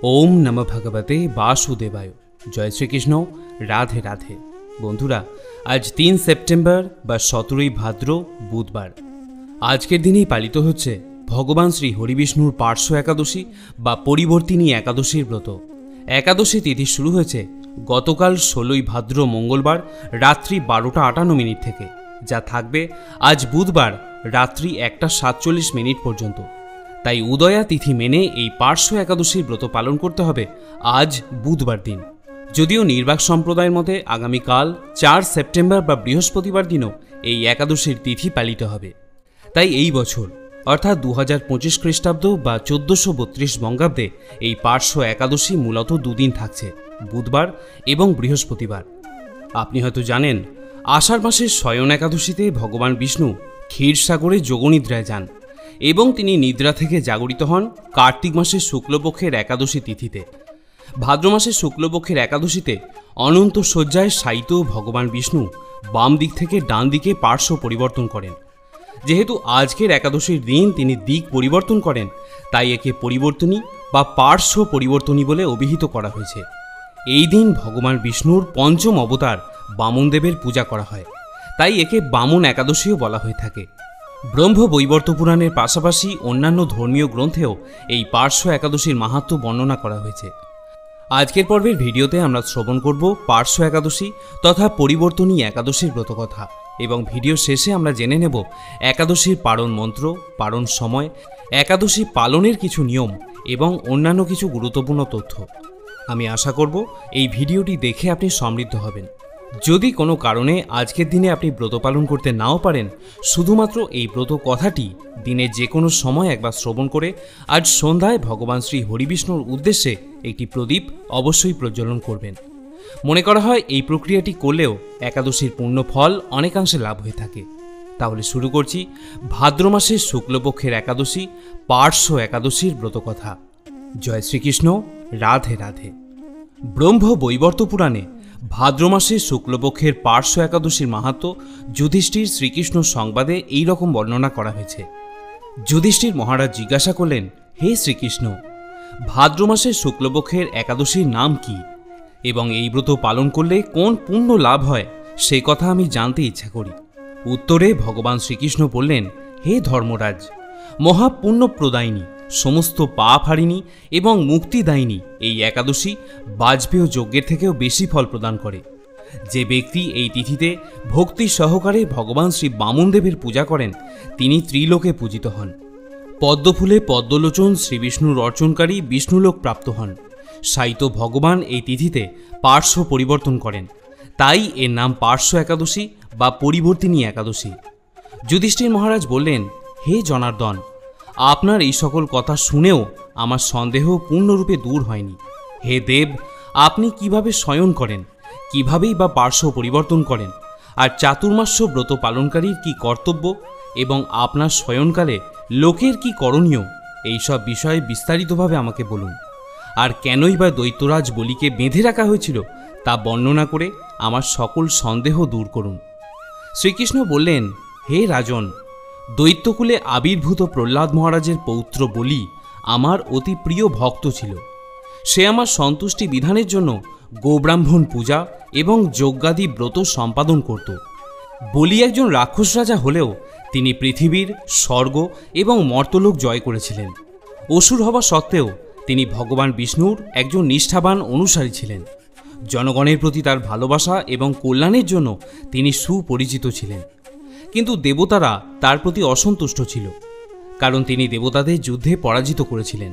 ओम नमः भगवते वासुदेवाय। जय श्रीकृष्ण। राधे राधे। बंधुरा आज 3 सेप्टेम्बर बा 17 भाद्र बुधवार आजकेर दिनेই पालित होच्छे भगवान श्री हरिविष्णुर पार्श्व एकादशी बा परिवर्तिनी एकादशीर व्रत। एकादशी तिथि शुरू हয়েছে गतकाल 16 भाद्र मंगलवार रात्रि 12:58 থেকে, যা থাকবে আজ বুধবার রাত্রি 1:47 পর্যন্ত। তাই উদয়া তিথি মেনে এই পার্শ্ব একাদশীর ব্রত পালন করতে হবে আজ বুধবার দিন। যদিও নির্বাক সম্প্রদায়ের মতে আগামীকাল 4 সেপ্টেম্বর বা বৃহস্পতিবার দিনও এই একাদশীর তিথি পালিত হবে। তাই এই বছর অর্থাৎ 2025 খ্রিস্টাব্দ বা 1432 বঙ্গাব্দে এই পার্শ্ব একাদশী মূলত দুদিন থাকছে, বুধবার এবং বৃহস্পতিবার। আপনি হয়তো জানেন, আষাঢ় মাসের শয়ন একাদশীতে ভগবান বিষ্ণু ক্ষীরসাগরে যোগনিদ্রায় যান এবং তিনি নিদ্রা থেকে জাগরিত হন কার্তিক মাসের শুক্লপক্ষের একাদশী তিথিতে। ভাদ্র মাসের শুক্লপক্ষের একাদশীতে অনন্ত শয্যায় শায়িত ভগবান বিষ্ণু বাম দিক থেকে ডান দিকে পার্শ্ব পরিবর্তন করেন। যেহেতু আজকের একাদশীর দিন তিনি দিক পরিবর্তন করেন, তাই একে পরিবর্তনী বা পার্শ্ব পরিবর্তনী বলে অভিহিত করা হয়েছে। এই দিন ভগবান বিষ্ণুর পঞ্চম অবতার বামনদেবের পূজা করা হয়, তাই একে বামন একাদশীও বলা হয়ে থাকে। ব্রহ্ম বৈবর্ত পুরাণের পাশাপাশি অন্যান্য ধর্মীয় গ্রন্থেও এই পার্শ্ব একাদশীর মাহাত্ম্য বর্ণনা করা হয়েছে। আজকের পর্বের ভিডিওতে আমরা শ্রবণ করব পার্শ্ব একাদশী তথা পরিবর্তনী একাদশীর ব্রতকথা, এবং ভিডিও শেষে আমরা জেনে নেব একাদশীর পারণ মন্ত্র, পারণ সময়, একাদশী পালনের কিছু নিয়ম এবং অন্যান্য কিছু গুরুত্বপূর্ণ তথ্য। আমি আশা করব এই ভিডিওটি দেখে আপনি সমৃদ্ধ হবেন। যদি কোনো কারণে আজকের দিনে আপনি ব্রত পালন করতে নাও পারেন, শুধুমাত্র এই ব্রত কথাটি দিনের যে কোনো সময় একবার শ্রবণ করে আজ সন্ধ্যায় ভগবান শ্রী হরিবিষ্ণুর উদ্দেশ্যে একটি প্রদীপ অবশ্যই প্রজ্বলন করবেন। মনে করা হয় এই প্রক্রিয়াটি করলেও একাদশীর পূর্ণ ফল অনেকাংশে লাভ হয়ে থাকে। তাহলে শুরু করছি ভাদ্র মাসের শুক্লপক্ষের একাদশী পার্শ্ব একাদশীর ব্রতকথা। জয় শ্রীকৃষ্ণ। রাধে রাধে। ব্রহ্ম বৈবর্ত পুরাণে ভাদ্র মাসের শুক্লপক্ষের পার্শ্ব একাদশীর মাহাত্ম্য যুধিষ্ঠির শ্রীকৃষ্ণ সংবাদে এই রকম বর্ণনা করা হয়েছে। যুধিষ্ঠির মহারাজ জিজ্ঞাসা করলেন, হে শ্রীকৃষ্ণ, ভাদ্র মাসের শুক্লপক্ষের একাদশীর নাম কি এবং এই ব্রত পালন করলে কোন পুণ্য লাভ হয় সেই কথা আমি জানতে ইচ্ছা করি। উত্তরে ভগবান শ্রীকৃষ্ণ বললেন, হে ধর্মরাজ, মহাপুণ্য প্রদায়িনী, সমস্ত পাপ হারিণী এবং মুক্তিদায়িনী এই একাদশী বাজপেয় যজ্ঞের থেকেও বেশি ফল প্রদান করে। যে ব্যক্তি এই তিথিতে ভক্তি সহকারে ভগবান শ্রী বামনদেবের পূজা করেন, তিনি ত্রিলোকে পূজিত হন। পদ্মফুলে পদ্মলোচন শ্রী বিষ্ণুর অর্চনকারী বিষ্ণুলোক প্রাপ্ত হন। শায়িত ভগবান এই তিথিতে পার্শ্ব পরিবর্তন করেন, তাই এর নাম পার্শ্ব একাদশী বা পরিবর্তিনী একাদশী। যুধিষ্ঠির মহারাজ বললেন, হে জনার্দন, আপনার এই সকল কথা শুনেও আমার সন্দেহ পূর্ণরূপে দূর হয়নি। হে দেব, আপনি কিভাবে শয়ন করেন, কিভাবেই বা পার্শ্ব পরিবর্তন করেন, আর চাতুর্মাস্য ব্রত পালনকারীর কি কর্তব্য এবং আপনার শয়নকালে লোকের কি করণীয়, এইসব বিষয়ে বিস্তারিতভাবে আমাকে বলুন। আর কেনই বা দৈত্যরাজ বলিকে বেঁধে রাখা হয়েছিল তা বর্ণনা করে আমার সকল সন্দেহ দূর করুন। শ্রীকৃষ্ণ বললেন, হে রাজন, দৈত্যকুলে আবির্ভূত প্রহ্লাদ মহারাজের পৌত্র বলি আমার অতি প্রিয় ভক্ত ছিল। সে আমার সন্তুষ্টি বিধানের জন্য গোব্রাহ্মণ পূজা এবং যজ্ঞাদি ব্রত সম্পাদন করত। বলি একজন রাক্ষস রাজা হলেও তিনি পৃথিবীর, স্বর্গ এবং মর্তলোক জয় করেছিলেন। অসুর হওয়া সত্ত্বেও তিনি ভগবান বিষ্ণুর একজন নিষ্ঠাবান অনুসারী ছিলেন। জনগণের প্রতি তার ভালোবাসা এবং কল্যাণের জন্য তিনি সুপরিচিত ছিলেন। কিন্তু দেবতারা তার প্রতি অসন্তুষ্ট ছিল, কারণ তিনি দেবতাদের যুদ্ধে পরাজিত করেছিলেন।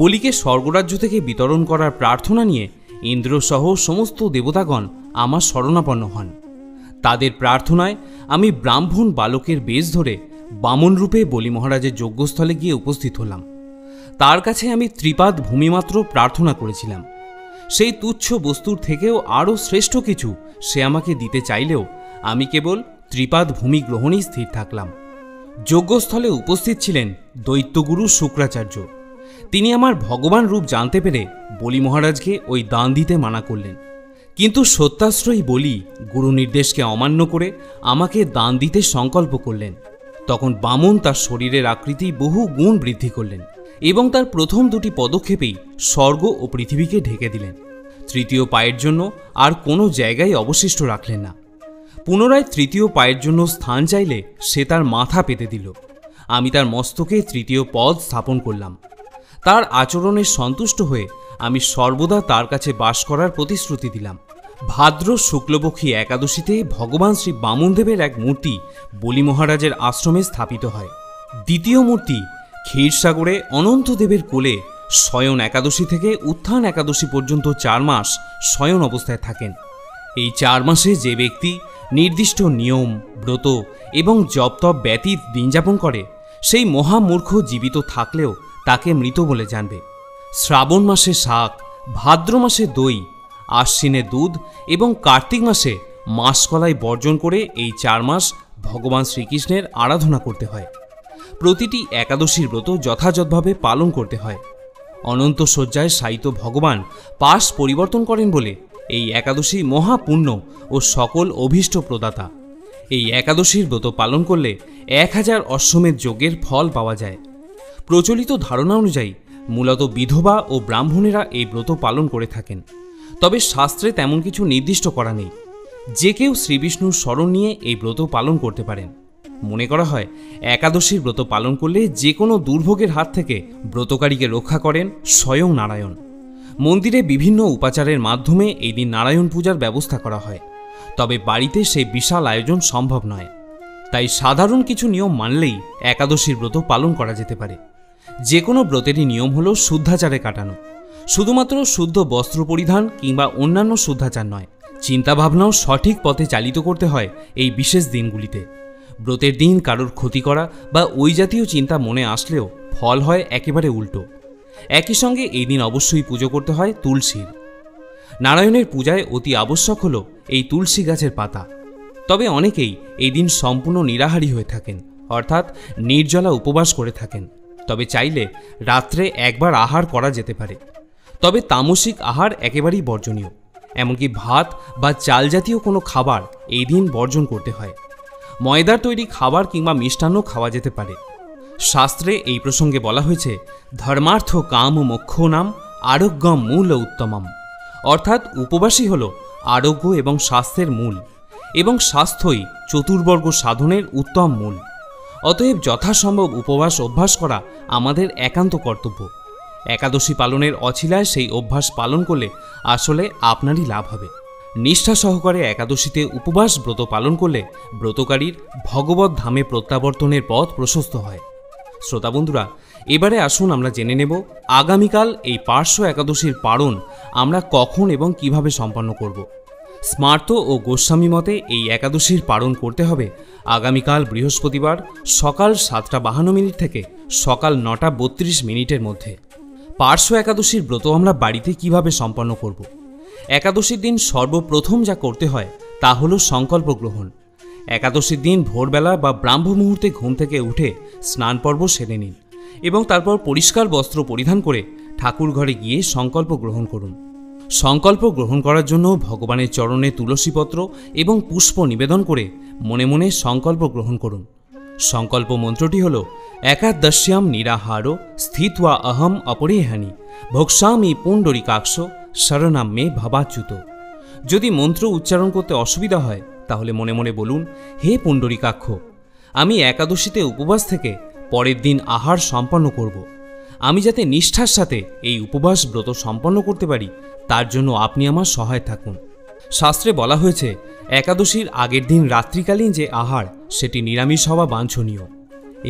বলিকে স্বর্গরাজ্য থেকে বিতরণ করার প্রার্থনা নিয়ে ইন্দ্রসহ সমস্ত দেবতাগণ আমার শরণাপন্ন হন। তাদের প্রার্থনায় আমি ব্রাহ্মণ বালকের বেশ ধরে বামন রূপে বলি মহারাজের যজ্ঞস্থলে গিয়ে উপস্থিত হলাম। তার কাছে আমি ত্রিপাদ ভূমিমাত্র প্রার্থনা করেছিলাম। সেই তুচ্ছ বস্তুর থেকেও আরও শ্রেষ্ঠ কিছু সে আমাকে দিতে চাইলেও আমি কেবল ত্রিপাদ ভূমি গ্রহণেই স্থির থাকলাম। যজ্ঞস্থলে উপস্থিত ছিলেন দৈত্যগুরু শুক্রাচার্য। তিনি আমার ভগবান রূপ জানতে পেরে বলি মহারাজকে ওই দান দিতে মানা করলেন, কিন্তু সত্যাশ্রয়ী বলি গুরু নির্দেশকে অমান্য করে আমাকে দান দিতে সংকল্প করলেন। তখন বামন তার শরীরের আকৃতি বহু গুণ বৃদ্ধি করলেন এবং তার প্রথম দুটি পদক্ষেপেই স্বর্গ ও পৃথিবীকে ঢেকে দিলেন। তৃতীয় পায়ের জন্য আর কোনো জায়গায় অবশিষ্ট রাখলেন না। পুনরায় তৃতীয় পায়ের জন্য স্থান চাইলে সে তার মাথা পেতে দিল। আমি তার মস্তকে তৃতীয় পদ স্থাপন করলাম। তার আচরণে সন্তুষ্ট হয়ে আমি সর্বদা তার কাছে বাস করার প্রতিশ্রুতি দিলাম। ভাদ্র শুক্লপক্ষী একাদশীতে ভগবান শ্রী বামনদেবের এক মূর্তি বলি মহারাজের আশ্রমে স্থাপিত হয়। দ্বিতীয় মূর্তি ক্ষীরসাগরে অনন্তদেবের কোলে শয়ন একাদশী থেকে উত্থান একাদশী পর্যন্ত 4 মাস শয়ন অবস্থায় থাকেন। এই 4 মাসে যে ব্যক্তি নির্দিষ্ট নিয়ম, ব্রত এবং জপতপ ব্যতীত দিনযাপন করে সেই মহামূর্খ জীবিত থাকলেও তাকে মৃত বলে জানবে। শ্রাবণ মাসে শাক, ভাদ্র মাসে দই, আশ্বিনে দুধ এবং কার্তিক মাসে মাসকলাই বর্জন করে এই 4 মাস ভগবান শ্রীকৃষ্ণের আরাধনা করতে হয়। প্রতিটি একাদশীর ব্রত যথাযথভাবে পালন করতে হয়। অনন্ত শয্যায় শায়িত ভগবান পাশ পরিবর্তন করেন বলে এই একাদশী মহাপুণ্য ও সকল অভীষ্ট প্রদাতা। এই একাদশীর ব্রত পালন করলে 1000 অশ্বমেধ যজ্ঞের ফল পাওয়া যায়। প্রচলিত ধারণা অনুযায়ী মূলত বিধবা ও ব্রাহ্মণেরা এই ব্রত পালন করে থাকেন। তবে শাস্ত্রে তেমন কিছু নির্দিষ্ট করা নেই। যে কেউ শ্রীবিষ্ণুর স্মরণ নিয়ে এই ব্রত পালন করতে পারেন। মনে করা হয় একাদশীর ব্রত পালন করলে যে কোনো দুর্ভোগের হাত থেকে ব্রতকারীকে রক্ষা করেন স্বয়ং নারায়ণ। মন্দিরে বিভিন্ন উপাচারের মাধ্যমে এই দিন নারায়ণ পূজার ব্যবস্থা করা হয়। তবে বাড়িতে সেই বিশাল আয়োজন সম্ভব নয়। তাই সাধারণ কিছু নিয়ম মানলেই একাদশীর ব্রত পালন করা যেতে পারে। যে কোনো ব্রতেরই নিয়ম হলো শুদ্ধাচারে কাটানো। শুধুমাত্র শুদ্ধ বস্ত্র পরিধান কিংবা অন্যান্য শুদ্ধাচার নয়, চিন্তাভাবনাও সঠিক পথে চালিত করতে হয় এই বিশেষ দিনগুলিতে। ব্রতের দিন কারোর ক্ষতি করা বা ওই জাতীয় চিন্তা মনে আসলেও ফল হয় একেবারে উল্টো। একই সঙ্গে এই দিন অবশ্যই পুজো করতে হয় তুলসীর। নারায়ণের পূজায় অতি আবশ্যক হল এই তুলসী গাছের পাতা। তবে অনেকেই এই দিন সম্পূর্ণ নিরাহারী হয়ে থাকেন, অর্থাৎ নির্জলা উপবাস করে থাকেন। তবে চাইলে রাত্রে একবার আহার করা যেতে পারে। তবে তামসিক আহার একেবারেই বর্জনীয়। এমনকি ভাত বা চাল জাতীয় কোনো খাবার এই দিন বর্জন করতে হয়। ময়দার তৈরি খাবার কিংবা মিষ্টান্ন খাওয়া যেতে পারে। শাস্ত্রে এই প্রসঙ্গে বলা হয়েছে, ধর্মার্থ কাম মোক্ষ নাম আরোগ্যম মূল উত্তমম, অর্থাৎ উপবাসই হল আরোগ্য এবং স্বাস্থ্যের মূল, এবং স্বাস্থ্যই চতুর্বর্গ সাধনের উত্তম মূল। অতএব যথাসম্ভব উপবাস অভ্যাস করা আমাদের একান্ত কর্তব্য। একাদশী পালনের অছিলায় সেই অভ্যাস পালন করলে আসলে আপনারই লাভ হবে। নিষ্ঠা সহকারে একাদশীতে উপবাস ব্রত পালন করলে ব্রতকারীর ভগবত ধামে প্রত্যাবর্তনের পথ প্রশস্ত হয়। শ্রোতা বন্ধুরা, এবারে আসুন আমরা জেনে নেব আগামীকাল এই পার্শ্ব একাদশীর পারণ আমরা কখন এবং কিভাবে সম্পন্ন করব। স্মার্ত ও গোস্বামী মতে এই একাদশীর পালন করতে হবে আগামীকাল বৃহস্পতিবার সকাল 7:52 থেকে সকাল 9:32 মধ্যে। পার্শ্ব একাদশীর ব্রত আমরা বাড়িতে কিভাবে সম্পন্ন করব। একাদশীর দিন সর্বপ্রথম যা করতে হয় তা হল সংকল্প গ্রহণ। একাদশীর দিন ভোরবেলা বা ব্রাহ্ম মুহূর্তে ঘুম থেকে উঠে স্নান পর্ব সেরে নিন এবং তারপর পরিষ্কার বস্ত্র পরিধান করে ঠাকুর ঘরে গিয়ে সংকল্প গ্রহণ করুন। সংকল্প গ্রহণ করার জন্য ভগবানের চরণে তুলসীপত্র এবং পুষ্প নিবেদন করে মনে মনে সংকল্প গ্রহণ করুন। সংকল্প মন্ত্রটি হল, একাদশ্যাম নিরাহারো স্থিত্বা অহম অপরিহানি ভোক্সামি পুণ্ডরিকাক্ষ শরণাম মে ভবাচ্যুত। যদি মন্ত্র উচ্চারণ করতে অসুবিধা হয় তাহলে মনে মনে বলুন, হে পুণ্ডরিকাক্ষ, আমি একাদশীতে উপবাস থেকে পরের দিন আহার সম্পন্ন করব। আমি যাতে নিষ্ঠার সাথে এই উপবাস ব্রত সম্পন্ন করতে পারি তার জন্য আপনি আমার সহায় থাকুন। শাস্ত্রে বলা হয়েছে, একাদশীর আগের দিন রাত্রিকালীন যে আহার সেটি নিরামিষ হওয়া বাঞ্ছনীয়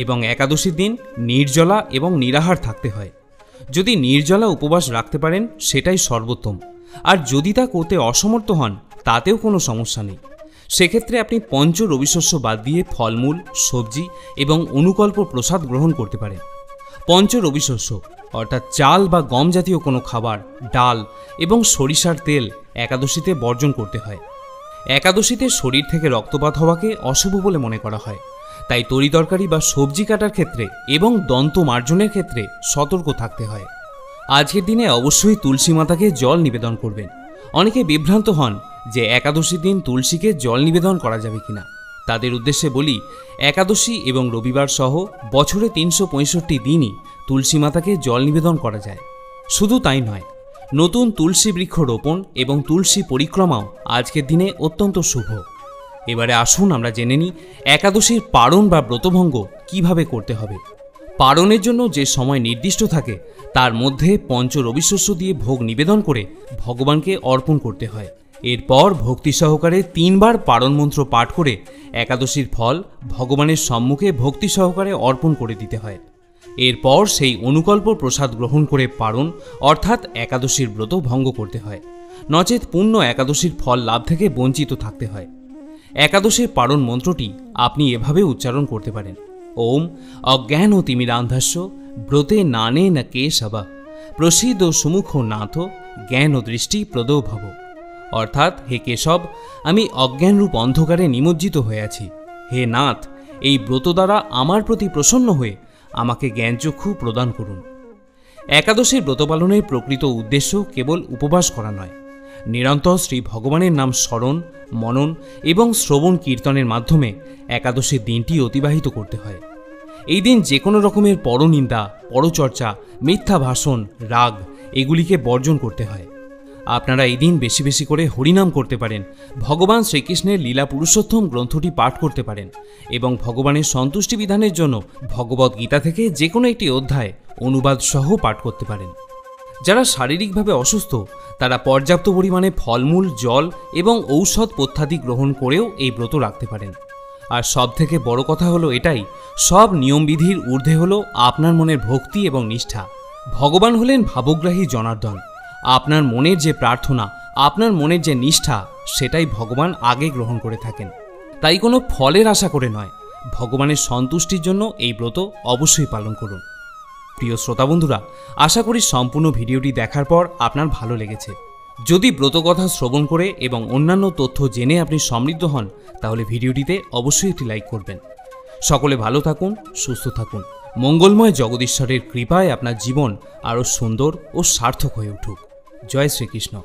এবং একাদশীর দিন নির্জলা এবং নিরাহার থাকতে হয়। যদি নির্জলা উপবাস রাখতে পারেন সেটাই সর্বোত্তম, আর যদি তা করতে অসমর্থ হন তাতেও কোনো সমস্যা নেই। সেক্ষেত্রে আপনি পঞ্চ রবিশস্য বাদ দিয়ে ফলমূল, সবজি এবং অনুকল্প প্রসাদ গ্রহণ করতে পারেন। পঞ্চ রবিশস্য অর্থাৎ চাল বা গম জাতীয় কোনো খাবার, ডাল এবং সরিষার তেল একাদশীতে বর্জন করতে হয়। একাদশীতে শরীর থেকে রক্তপাত হওয়াকে অশুভ বলে মনে করা হয়। তাই তরিতরকারি বা সবজি কাটার ক্ষেত্রে এবং দন্ত মার্জনের ক্ষেত্রে সতর্ক থাকতে হয়। আজকের দিনে অবশ্যই তুলসী মাতাকে জল নিবেদন করবেন। অনেকে বিভ্রান্ত হন যে একাদশীর দিন তুলসীকে জল নিবেদন করা যাবে কিনা। তাদের উদ্দেশ্যে বলি, একাদশী এবং রবিবার সহ বছরে 365 দিনই তুলসী মাতাকে জল নিবেদন করা যায়। শুধু তাই নয়, নতুন তুলসী বৃক্ষ রোপণ এবং তুলসী পরিক্রমাও আজকের দিনে অত্যন্ত শুভ। এবারে আসুন আমরা জেনে নিই একাদশীর পারণ বা ব্রতভঙ্গ কিভাবে করতে হবে। পারণের জন্য যে সময় নির্দিষ্ট থাকে তার মধ্যে পঞ্চ রবিশস্য দিয়ে ভোগ নিবেদন করে ভগবানকে অর্পণ করতে হয়। এরপর ভক্তি সহকারে 3 বার পারণ মন্ত্র পাঠ করে একাদশীর ফল ভগবানের সম্মুখে ভক্তি সহকারে অর্পণ করে দিতে হয়। এরপর সেই অনুকল্প প্রসাদ গ্রহণ করে পারণ অর্থাৎ একাদশীর ব্রত ভঙ্গ করতে হয়, নচেত পূর্ণ একাদশীর ফল লাভ থেকে বঞ্চিত থাকতে হয়। একাদশীর পারণ মন্ত্রটি আপনি এভাবে উচ্চারণ করতে পারেন: ওম অজ্ঞান ও তিমিরান্ধাস্য ব্রতে নানে ন কেশব প্রসিদ সুমুখ নাথ জ্ঞান ও দৃষ্টি প্রদ ভব। অর্থাৎ, হে কেশব, আমি অজ্ঞানরূপ অন্ধকারে নিমজ্জিত হয়ে আছি। হে নাথ, এই ব্রত দ্বারা আমার প্রতি প্রসন্ন হয়ে আমাকে জ্ঞানচক্ষু প্রদান করুন। একাদশীর ব্রত পালনের প্রকৃত উদ্দেশ্য কেবল উপবাস করা নয়, নিরন্তর শ্রী ভগবানের নাম স্মরণ, মনন এবং শ্রবণ কীর্তনের মাধ্যমে একাদশীর দিনটি অতিবাহিত করতে হয়। এই দিন যে কোনো রকমের পরনিন্দা, পরচর্চা, মিথ্যা ভাষণ, রাগ এগুলিকে বর্জন করতে হয়। আপনারা এই দিন বেশি বেশি করে হরিনাম করতে পারেন, ভগবান শ্রীকৃষ্ণের লীলা পুরুষোত্তম গ্রন্থটি পাঠ করতে পারেন এবং ভগবানের সন্তুষ্টি বিধানের জন্য ভগবদ গীতা থেকে যে কোনো একটি অধ্যায় অনুবাদ সহ পাঠ করতে পারেন। যারা শারীরিকভাবে অসুস্থ তারা পর্যাপ্ত পরিমাণে ফলমূল, জল এবং ঔষধ পথ্যাদি গ্রহণ করেও এই ব্রত রাখতে পারেন। আর সব থেকে বড় কথা হলো এটাই, সব নিয়মবিধির ঊর্ধ্বে হলো আপনার মনের ভক্তি এবং নিষ্ঠা। ভগবান হলেন ভাবগ্রাহী জনার্দন। আপনার মনের যে প্রার্থনা, আপনার মনের যে নিষ্ঠা, সেটাই ভগবান আগে গ্রহণ করে থাকেন। তাই কোনো ফলের আশা করে নয়, ভগবানের সন্তুষ্টির জন্য এই ব্রত অবশ্যই পালন করুন। প্রিয় শ্রোতা বন্ধুরা, আশা করি সম্পূর্ণ ভিডিওটি দেখার পর আপনার ভালো লেগেছে। যদি ব্রতকথা শ্রবণ করে এবং অন্যান্য তথ্য জেনে আপনি সমৃদ্ধ হন, তাহলে ভিডিওটিতে অবশ্যই একটি লাইক করবেন। সকলে ভালো থাকুন, সুস্থ থাকুন। মঙ্গলময় জগদীশ্বরের কৃপায় আপনার জীবন আরও সুন্দর ও সার্থক হয়ে উঠুক। জয় শ্রীকৃষ্ণ।